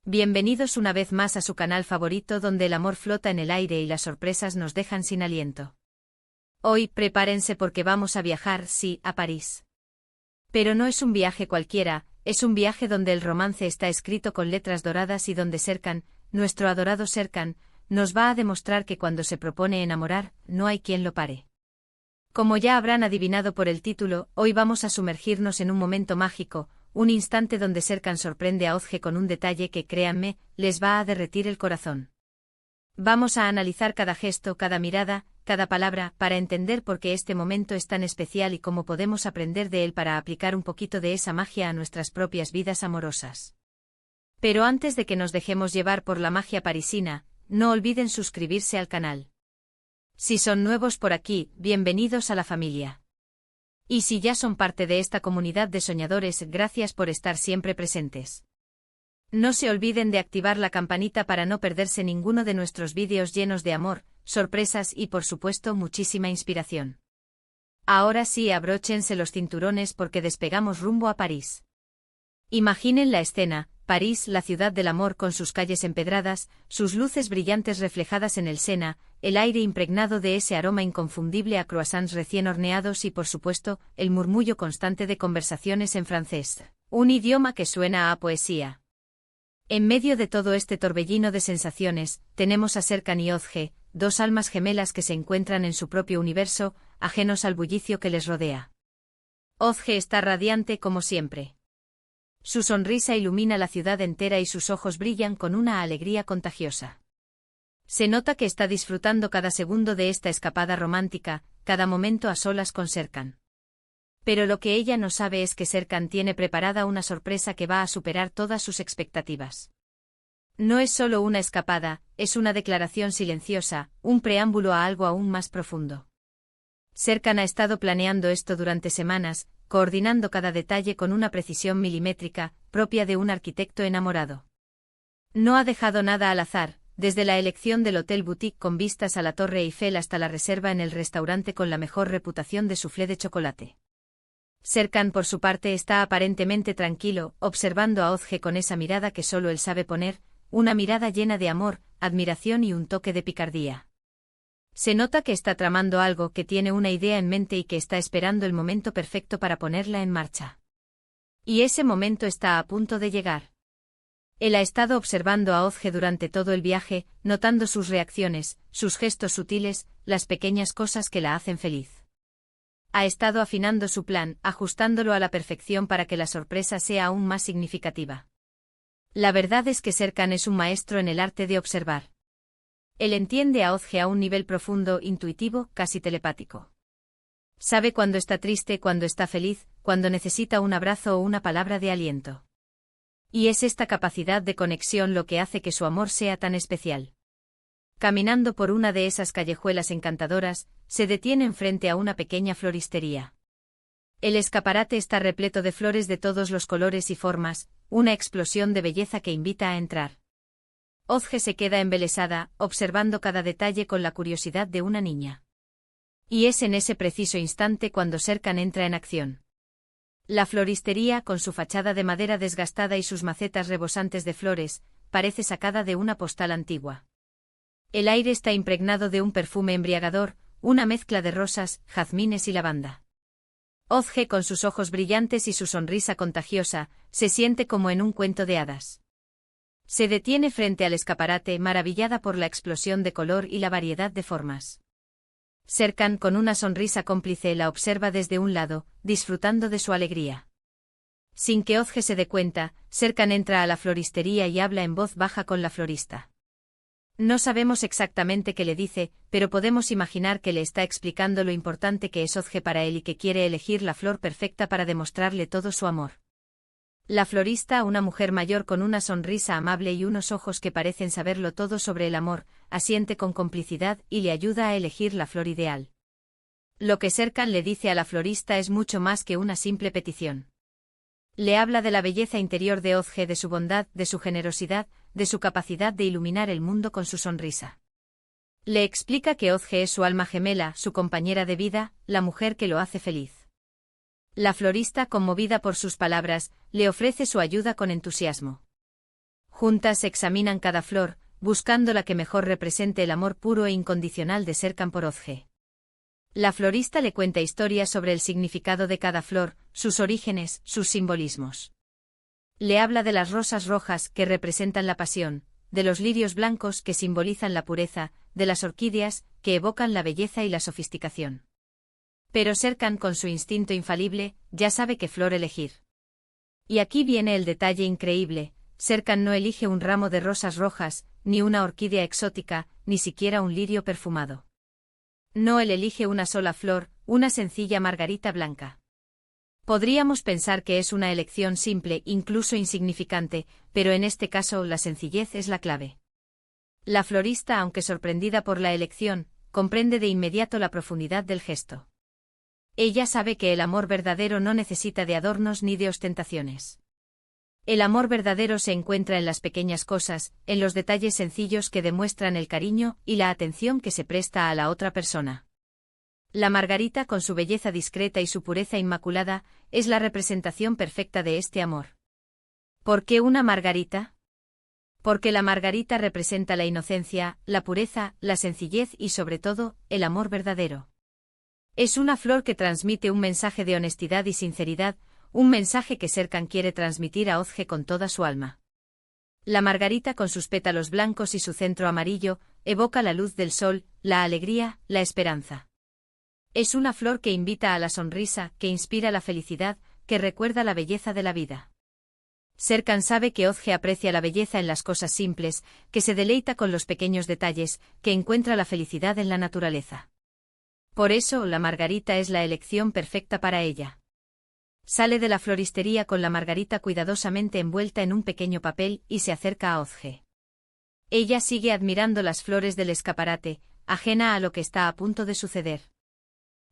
Bienvenidos una vez más a su canal favorito donde el amor flota en el aire y las sorpresas nos dejan sin aliento. Hoy, prepárense porque vamos a viajar, sí, a París. Pero no es un viaje cualquiera, es un viaje donde el romance está escrito con letras doradas y donde Serkan, nuestro adorado Serkan, nos va a demostrar que cuando se propone enamorar, no hay quien lo pare. Como ya habrán adivinado por el título, hoy vamos a sumergirnos en un momento mágico, un instante donde Serkan sorprende a Özge con un detalle que, créanme, les va a derretir el corazón. Vamos a analizar cada gesto, cada mirada, cada palabra, para entender por qué este momento es tan especial y cómo podemos aprender de él para aplicar un poquito de esa magia a nuestras propias vidas amorosas. Pero antes de que nos dejemos llevar por la magia parisina, no olviden suscribirse al canal. Si son nuevos por aquí, bienvenidos a la familia. Y si ya son parte de esta comunidad de soñadores, gracias por estar siempre presentes. No se olviden de activar la campanita para no perderse ninguno de nuestros vídeos llenos de amor, sorpresas y por supuesto muchísima inspiración. Ahora sí, abróchense los cinturones porque despegamos rumbo a París. Imaginen la escena: París, la ciudad del amor con sus calles empedradas, sus luces brillantes reflejadas en el Sena, el aire impregnado de ese aroma inconfundible a croissants recién horneados y por supuesto, el murmullo constante de conversaciones en francés, un idioma que suena a poesía. En medio de todo este torbellino de sensaciones, tenemos a Serkan y Özge, dos almas gemelas que se encuentran en su propio universo, ajenos al bullicio que les rodea. Özge está radiante como siempre. Su sonrisa ilumina la ciudad entera y sus ojos brillan con una alegría contagiosa. Se nota que está disfrutando cada segundo de esta escapada romántica, cada momento a solas con Serkan. Pero lo que ella no sabe es que Serkan tiene preparada una sorpresa que va a superar todas sus expectativas. No es solo una escapada, es una declaración silenciosa, un preámbulo a algo aún más profundo. Serkan ha estado planeando esto durante semanas, coordinando cada detalle con una precisión milimétrica, propia de un arquitecto enamorado. No ha dejado nada al azar, desde la elección del hotel boutique con vistas a la Torre Eiffel hasta la reserva en el restaurante con la mejor reputación de soufflé de chocolate. Serkan, por su parte, está aparentemente tranquilo, observando a Özge con esa mirada que solo él sabe poner, una mirada llena de amor, admiración y un toque de picardía. Se nota que está tramando algo, que tiene una idea en mente y que está esperando el momento perfecto para ponerla en marcha. Y ese momento está a punto de llegar. Él ha estado observando a Özge durante todo el viaje, notando sus reacciones, sus gestos sutiles, las pequeñas cosas que la hacen feliz. Ha estado afinando su plan, ajustándolo a la perfección para que la sorpresa sea aún más significativa. La verdad es que Serkan es un maestro en el arte de observar. Él entiende a Özge a un nivel profundo, intuitivo, casi telepático. Sabe cuando está triste, cuando está feliz, cuando necesita un abrazo o una palabra de aliento. Y es esta capacidad de conexión lo que hace que su amor sea tan especial. Caminando por una de esas callejuelas encantadoras, se detienen frente a una pequeña floristería. El escaparate está repleto de flores de todos los colores y formas, una explosión de belleza que invita a entrar. Özge se queda embelesada, observando cada detalle con la curiosidad de una niña. Y es en ese preciso instante cuando Serkan entra en acción. La floristería, con su fachada de madera desgastada y sus macetas rebosantes de flores, parece sacada de una postal antigua. El aire está impregnado de un perfume embriagador, una mezcla de rosas, jazmines y lavanda. Özge, con sus ojos brillantes y su sonrisa contagiosa, se siente como en un cuento de hadas. Se detiene frente al escaparate, maravillada por la explosión de color y la variedad de formas. Serkan, con una sonrisa cómplice, la observa desde un lado, disfrutando de su alegría. Sin que Özge se dé cuenta, Serkan entra a la floristería y habla en voz baja con la florista. No sabemos exactamente qué le dice, pero podemos imaginar que le está explicando lo importante que es Özge para él y que quiere elegir la flor perfecta para demostrarle todo su amor. La florista, una mujer mayor con una sonrisa amable y unos ojos que parecen saberlo todo sobre el amor, asiente con complicidad y le ayuda a elegir la flor ideal. Lo que Serkan le dice a la florista es mucho más que una simple petición. Le habla de la belleza interior de Özge, de su bondad, de su generosidad, de su capacidad de iluminar el mundo con su sonrisa. Le explica que Özge es su alma gemela, su compañera de vida, la mujer que lo hace feliz. La florista, conmovida por sus palabras, le ofrece su ayuda con entusiasmo. Juntas examinan cada flor, buscando la que mejor represente el amor puro e incondicional de Serkan por Özge. La florista le cuenta historias sobre el significado de cada flor, sus orígenes, sus simbolismos. Le habla de las rosas rojas que representan la pasión, de los lirios blancos que simbolizan la pureza, de las orquídeas que evocan la belleza y la sofisticación. Pero Serkan, con su instinto infalible, ya sabe qué flor elegir. Y aquí viene el detalle increíble: Serkan no elige un ramo de rosas rojas, ni una orquídea exótica, ni siquiera un lirio perfumado. No, él elige una sola flor, una sencilla margarita blanca. Podríamos pensar que es una elección simple, incluso insignificante, pero en este caso la sencillez es la clave. La florista, aunque sorprendida por la elección, comprende de inmediato la profundidad del gesto. Ella sabe que el amor verdadero no necesita de adornos ni de ostentaciones. El amor verdadero se encuentra en las pequeñas cosas, en los detalles sencillos que demuestran el cariño y la atención que se presta a la otra persona. La margarita, con su belleza discreta y su pureza inmaculada, es la representación perfecta de este amor. ¿Por qué una margarita? Porque la margarita representa la inocencia, la pureza, la sencillez y sobre todo, el amor verdadero. Es una flor que transmite un mensaje de honestidad y sinceridad, un mensaje que Serkan quiere transmitir a Özge con toda su alma. La margarita, con sus pétalos blancos y su centro amarillo, evoca la luz del sol, la alegría, la esperanza. Es una flor que invita a la sonrisa, que inspira la felicidad, que recuerda la belleza de la vida. Serkan sabe que Özge aprecia la belleza en las cosas simples, que se deleita con los pequeños detalles, que encuentra la felicidad en la naturaleza. Por eso, la margarita es la elección perfecta para ella. Sale de la floristería con la margarita cuidadosamente envuelta en un pequeño papel y se acerca a Özge. Ella sigue admirando las flores del escaparate, ajena a lo que está a punto de suceder.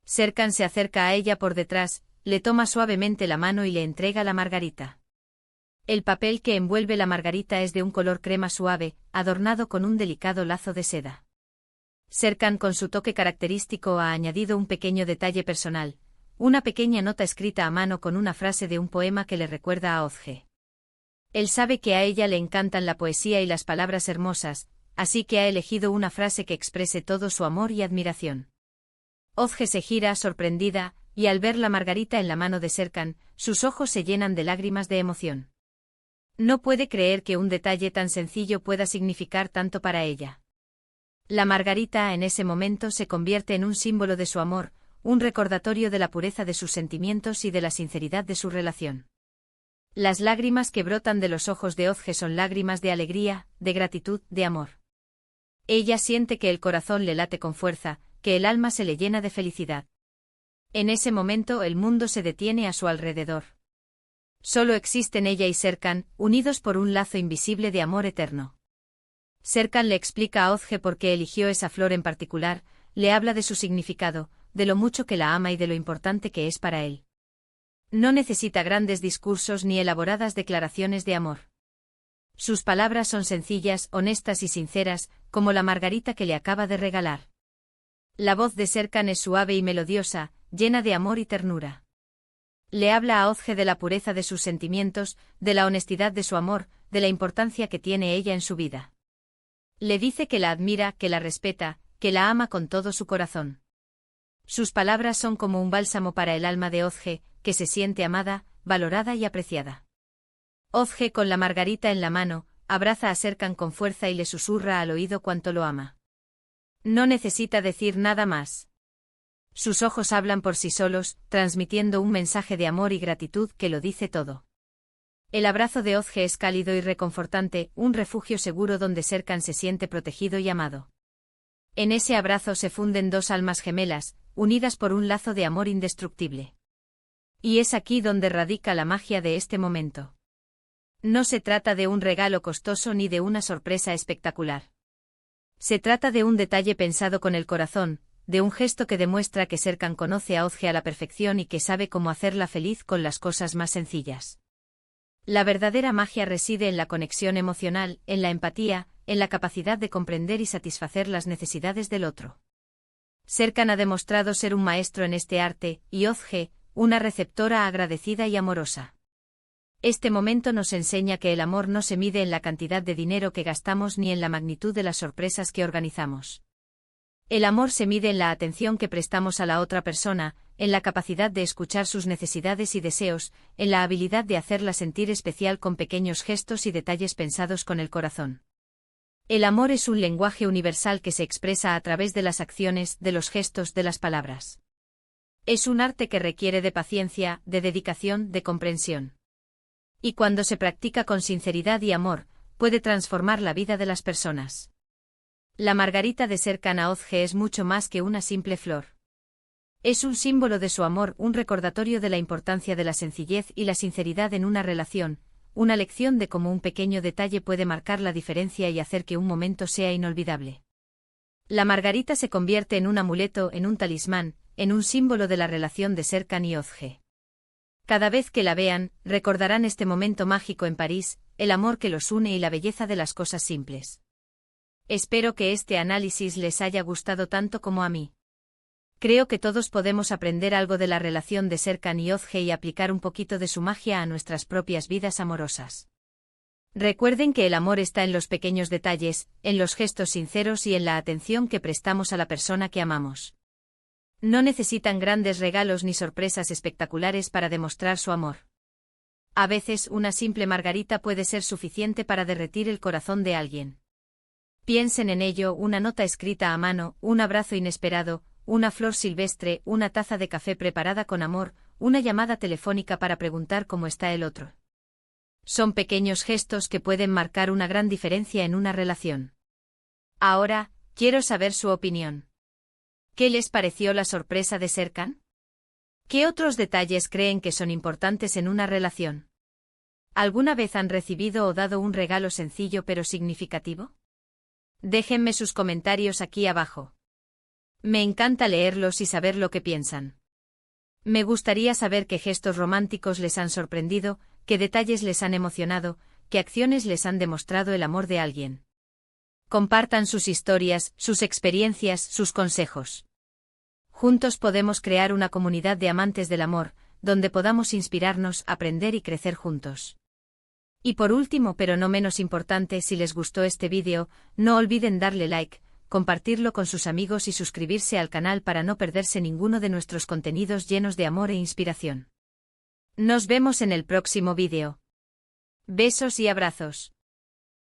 Serkan se acerca a ella por detrás, le toma suavemente la mano y le entrega la margarita. El papel que envuelve la margarita es de un color crema suave, adornado con un delicado lazo de seda. Serkan, con su toque característico, ha añadido un pequeño detalle personal, una pequeña nota escrita a mano con una frase de un poema que le recuerda a Özge. Él sabe que a ella le encantan la poesía y las palabras hermosas, así que ha elegido una frase que exprese todo su amor y admiración. Özge se gira sorprendida, y al ver la margarita en la mano de Serkan, sus ojos se llenan de lágrimas de emoción. No puede creer que un detalle tan sencillo pueda significar tanto para ella. La margarita en ese momento se convierte en un símbolo de su amor, un recordatorio de la pureza de sus sentimientos y de la sinceridad de su relación. Las lágrimas que brotan de los ojos de Özge son lágrimas de alegría, de gratitud, de amor. Ella siente que el corazón le late con fuerza, que el alma se le llena de felicidad. En ese momento el mundo se detiene a su alrededor. Solo existen ella y Serkan, unidos por un lazo invisible de amor eterno. Serkan le explica a Özge por qué eligió esa flor en particular, le habla de su significado, de lo mucho que la ama y de lo importante que es para él. No necesita grandes discursos ni elaboradas declaraciones de amor. Sus palabras son sencillas, honestas y sinceras, como la margarita que le acaba de regalar. La voz de Serkan es suave y melodiosa, llena de amor y ternura. Le habla a Özge de la pureza de sus sentimientos, de la honestidad de su amor, de la importancia que tiene ella en su vida. Le dice que la admira, que la respeta, que la ama con todo su corazón. Sus palabras son como un bálsamo para el alma de Özge, que se siente amada, valorada y apreciada. Özge, con la margarita en la mano, abraza a Serkan con fuerza y le susurra al oído cuánto lo ama. No necesita decir nada más. Sus ojos hablan por sí solos, transmitiendo un mensaje de amor y gratitud que lo dice todo. El abrazo de Özge es cálido y reconfortante, un refugio seguro donde Serkan se siente protegido y amado. En ese abrazo se funden dos almas gemelas, unidas por un lazo de amor indestructible. Y es aquí donde radica la magia de este momento. No se trata de un regalo costoso ni de una sorpresa espectacular. Se trata de un detalle pensado con el corazón, de un gesto que demuestra que Serkan conoce a Özge a la perfección y que sabe cómo hacerla feliz con las cosas más sencillas. La verdadera magia reside en la conexión emocional, en la empatía, en la capacidad de comprender y satisfacer las necesidades del otro. Serkan ha demostrado ser un maestro en este arte, y Özge, una receptora agradecida y amorosa. Este momento nos enseña que el amor no se mide en la cantidad de dinero que gastamos ni en la magnitud de las sorpresas que organizamos. El amor se mide en la atención que prestamos a la otra persona, en la capacidad de escuchar sus necesidades y deseos, en la habilidad de hacerla sentir especial con pequeños gestos y detalles pensados con el corazón. El amor es un lenguaje universal que se expresa a través de las acciones, de los gestos, de las palabras. Es un arte que requiere de paciencia, de dedicación, de comprensión. Y cuando se practica con sinceridad y amor, puede transformar la vida de las personas. La margarita de Serkan Ağozge es mucho más que una simple flor. Es un símbolo de su amor, un recordatorio de la importancia de la sencillez y la sinceridad en una relación, una lección de cómo un pequeño detalle puede marcar la diferencia y hacer que un momento sea inolvidable. La margarita se convierte en un amuleto, en un talismán, en un símbolo de la relación de Serkan y Ağozge. Cada vez que la vean, recordarán este momento mágico en París, el amor que los une y la belleza de las cosas simples. Espero que este análisis les haya gustado tanto como a mí. Creo que todos podemos aprender algo de la relación de Serkan y Ağozge y aplicar un poquito de su magia a nuestras propias vidas amorosas. Recuerden que el amor está en los pequeños detalles, en los gestos sinceros y en la atención que prestamos a la persona que amamos. No necesitan grandes regalos ni sorpresas espectaculares para demostrar su amor. A veces una simple margarita puede ser suficiente para derretir el corazón de alguien. Piensen en ello: una nota escrita a mano, un abrazo inesperado, una flor silvestre, una taza de café preparada con amor, una llamada telefónica para preguntar cómo está el otro. Son pequeños gestos que pueden marcar una gran diferencia en una relación. Ahora, quiero saber su opinión. ¿Qué les pareció la sorpresa de Serkan? ¿Qué otros detalles creen que son importantes en una relación? ¿Alguna vez han recibido o dado un regalo sencillo pero significativo? Déjenme sus comentarios aquí abajo. Me encanta leerlos y saber lo que piensan. Me gustaría saber qué gestos románticos les han sorprendido, qué detalles les han emocionado, qué acciones les han demostrado el amor de alguien. Compartan sus historias, sus experiencias, sus consejos. Juntos podemos crear una comunidad de amantes del amor, donde podamos inspirarnos, aprender y crecer juntos. Y por último, pero no menos importante, si les gustó este vídeo, no olviden darle like, compartirlo con sus amigos y suscribirse al canal para no perderse ninguno de nuestros contenidos llenos de amor e inspiración. Nos vemos en el próximo vídeo. Besos y abrazos.